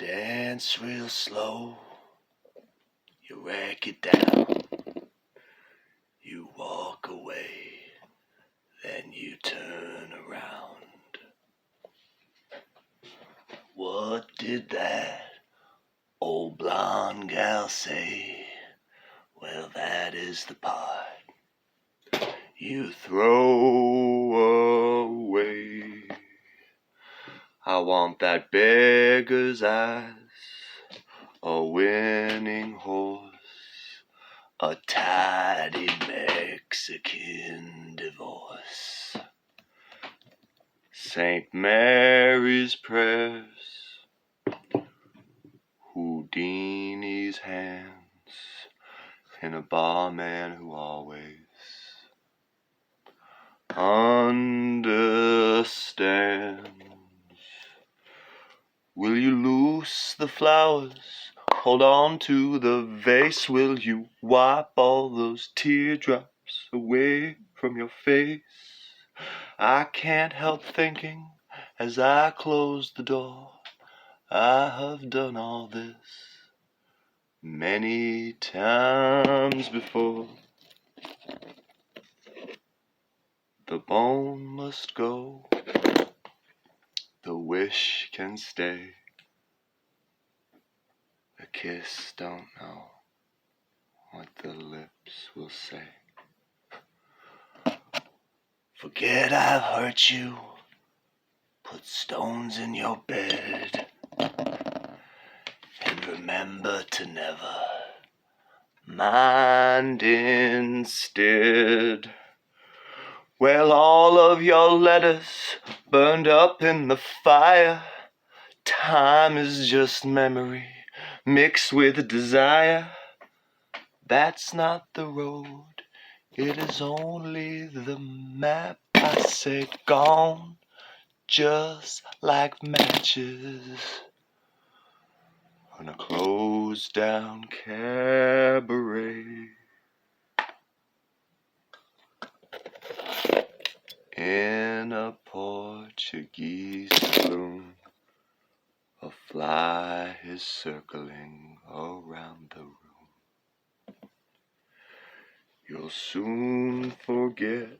dance real slow, you wreck it down, you walk away, then you turn around. What did that old blonde gal say? Well, that is the part you throw away. I want that beggar's eyes, a winning horse, a tidy Mexican divorce, St. Mary's prayers, Houdini's hands, and a barman who always understands. Will you loose the flowers? Hold on to the vase. Will you wipe all those teardrops away from your face? I can't help thinking as I close the door, I have done all this many times before. The bone must go, the wish can stay. The kiss don't know what the lips will say. Forget I've hurt you, put stones in your bed, and remember to never mind instead. Well, all of your letters burned up in the fire. Time is just memory mixed with desire. That's not the road, it is only the map. I said gone, just like matches on a closed down cabaret. In a Portuguese saloon, a fly is circling around the room. You'll soon forget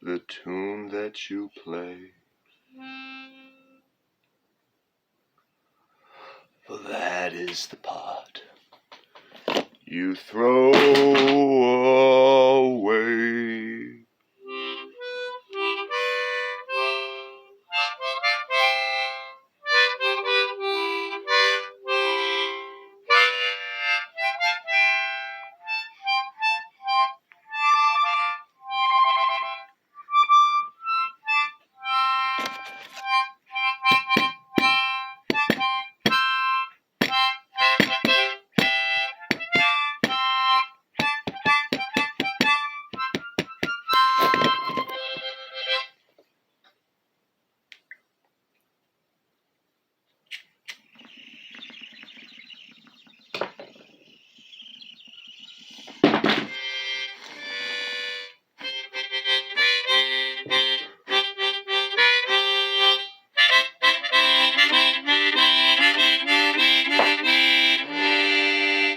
the tune that you play, for that is the part you throw away.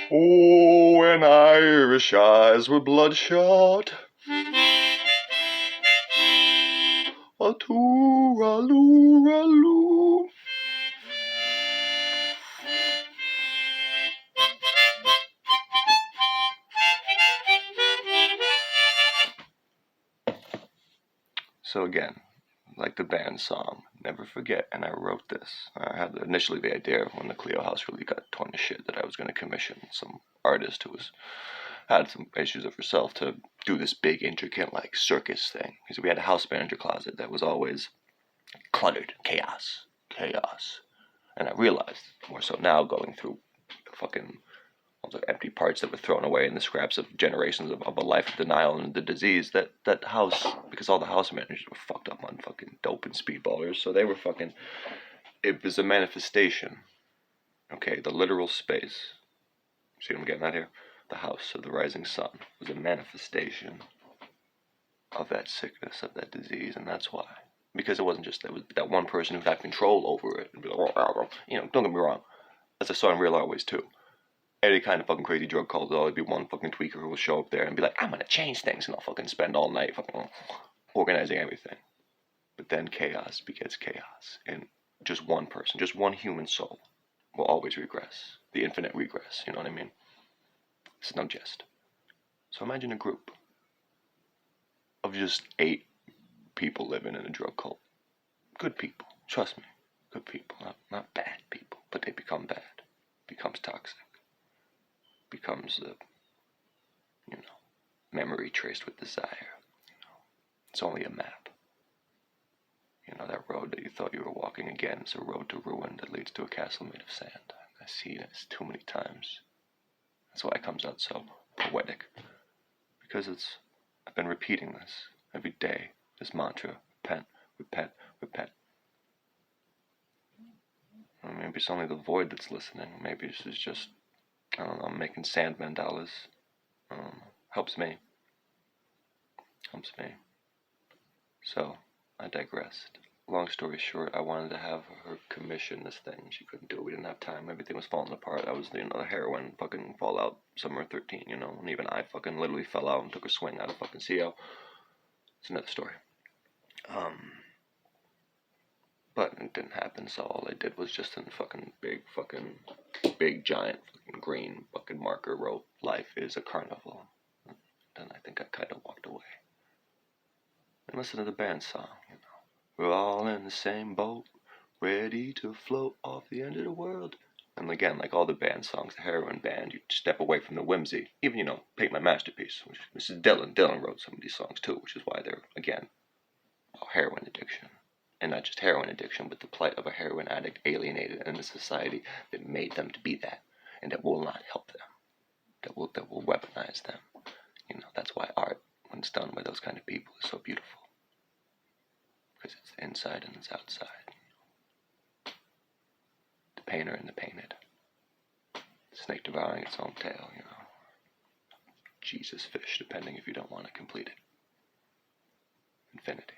Oh, when Irish eyes were bloodshot, a tooraloo. So again, like the band song, Never Forget, and I wrote this. I had initially the idea when the Cleo House really got torn to shit that I was going to commission some artist who had some issues of herself to do this big, intricate, like, circus thing. Because we had a house manager closet that was always cluttered, chaos. And I realized, more so now, going through fucking all the empty parts that were thrown away in the scraps of generations of a life of denial and the disease, that house, because all the house managers were fucked up on fucking dope and speedballers, so they were fucking, it was a manifestation, okay, the literal space, see what I'm getting at here? The house of the rising sun was a manifestation of that sickness, of that disease, and that's why. Because it wasn't just that one person who had control over it, and be like, don't get me wrong, as I saw in Real Art Ways too. Any kind of fucking crazy drug cult, there'll always be one fucking tweaker who will show up there and be like, I'm gonna change things, and I'll fucking spend all night fucking organizing everything. But then chaos begets chaos, and just one person, just one human soul will always regress. The infinite regress, you know what I mean? It's no jest. So imagine a group of just 8 people living in a drug cult. Good people, trust me. Good people, not bad people, but they become bad. Becomes toxic. Becomes memory traced with desire. It's only a map. That road that you thought you were walking again is a road to ruin that leads to a castle made of sand. I see this too many times. That's why it comes out so poetic. Because I've been repeating this every day, this mantra, repent, repent, repent. Or maybe it's only the void that's listening. Maybe this is just, I don't know, I'm making sand mandalas. Helps me. Helps me. So, I digressed. Long story short, I wanted to have her commission this thing. She couldn't do it. We didn't have time. Everything was falling apart. I was, the heroin fucking fallout summer 13, and even I fucking literally fell out and took a swing out of fucking CO. It's another story. But it didn't happen, so all I did was just in fucking big giant fucking green fucking marker wrote, life is a carnival. Then I think I kind of walked away. And listen to the band song, We're all in the same boat, ready to float off the end of the world. And again, like all the band songs, the heroin band, you step away from the whimsy. Even, Paint My Masterpiece, which this is Dylan. Dylan wrote some of these songs too, which is why they're, again, about heroin addiction. And not just heroin addiction, but the plight of a heroin addict alienated in a society that made them to be that, and that will not help them, that will weaponize them. That's why art, when it's done by those kind of people, is so beautiful. Because it's the inside and it's outside. The painter and the painted. The snake devouring its own tail, Jesus fish, depending if you don't want to complete it. Infinity.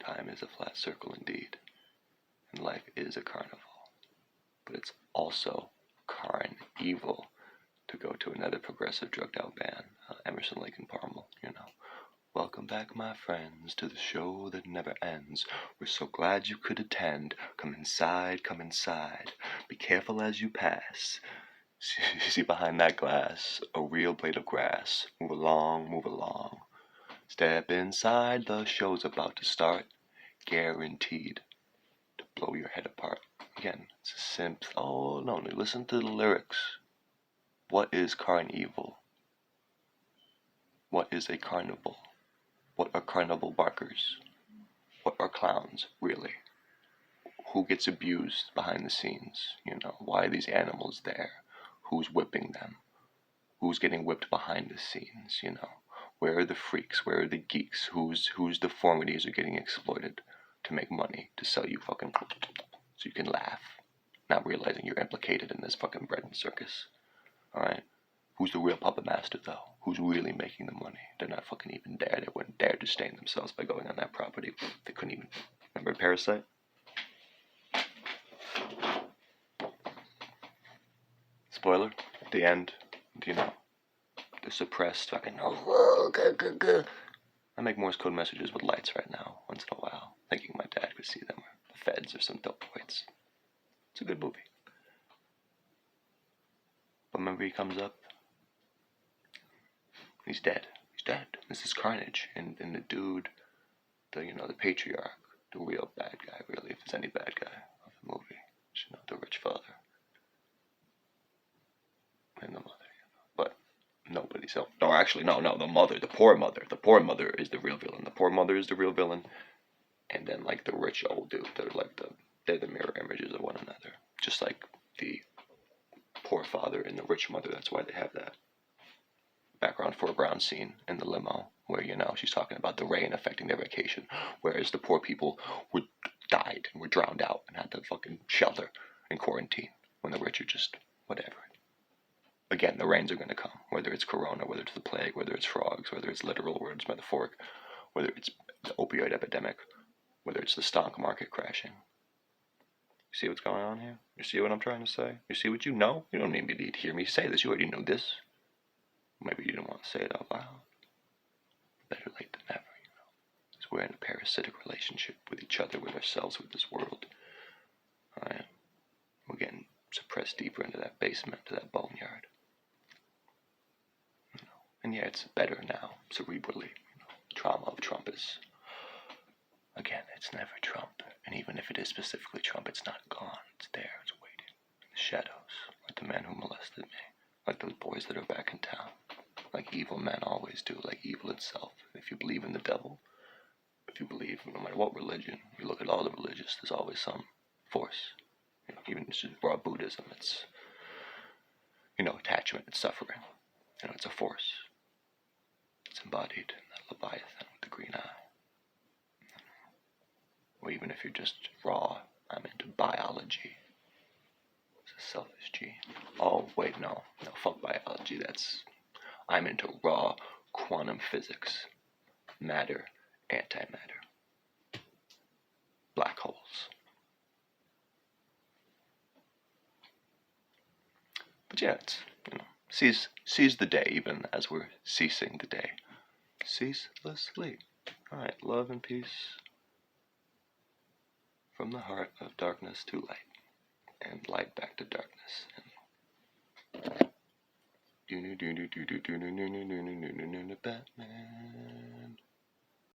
Time is a flat circle indeed, and life is a carnival. But it's also evil, to go to another progressive drugged out band, Emerson, Lake and Palmer, Welcome back, my friends, to the show that never ends. We're so glad you could attend. Come inside, come inside. Be careful as you pass. See behind that glass, a real blade of grass. Move along, move along. Step inside, the show's about to start. Guaranteed to blow your head apart. Again, it's a simple. Oh no, listen to the lyrics. What is carnival? What is a carnival? What are carnival barkers? What are clowns, really? Who gets abused behind the scenes? Why are these animals there? Who's whipping them? Who's getting whipped behind the scenes? Where are the freaks? Where are the geeks? Whose deformities are getting exploited to make money, to sell you fucking so you can laugh, not realizing you're implicated in this fucking bread and circus. Alright? Who's the real puppet master, though? Who's really making the money? They're not fucking even there. They wouldn't dare to stain themselves by going on that property. They couldn't even. Remember Parasite? Spoiler, at the end, the suppressed fucking. I make Morse code messages with lights right now, once in a while, thinking my dad could see them, or the feds, or some dope whites. It's a good movie. But remember, he comes up. He's dead. He's dead. This is carnage. And the dude, the patriarch, the real bad guy, really, if there's any bad guy of the movie, the rich father. And the mother, But nobody's else. No, actually, no, the mother, the poor mother. The poor mother is the real villain. The poor mother is the real villain. And then, like, the rich old dude, they're the mirror images of one another. Just like the poor father and the rich mother. That's why they have that background foreground scene in the limo where she's talking about the rain affecting their vacation, whereas the poor people died and were drowned out and had to fucking shelter in quarantine, when the rich are just whatever. Again, the rains are going to come, whether it's corona, whether it's the plague, whether it's frogs, whether it's literal, whether it's metaphoric, whether it's the opioid epidemic, whether it's the stock market crashing. You see what's going on here? You see what I'm trying to say? You see what you know? You don't need to hear me say this. You already know this. Maybe you didn't want to say it out loud. Better late than never, Because we're in a parasitic relationship with each other, with ourselves, with this world. Alright? We're getting suppressed deeper into that basement, to that boneyard. And yeah, it's better now, cerebrally. Trauma of Trump is, again, it's never Trump. And even if it is specifically Trump, it's not gone. It's there, it's waiting. In the shadows, like the man who molested me. Like those boys that are back in town. Like evil men always do, like evil itself. If you believe in the devil, if you believe, no matter what religion, you look at all the religious, there's always some force. Even just raw Buddhism, it's, attachment, it's suffering. It's a force. It's embodied in that Leviathan with the green eye. Or even if you're just raw, I'm into biology. It's a selfish gene. Oh, wait, no, fuck biology. I'm into raw quantum physics. Matter, antimatter. Black holes. But yeah, it's, seize the day even as we're ceasing the day. Ceaselessly. Alright, love and peace from the heart of darkness to light, and light back to darkness. Batman.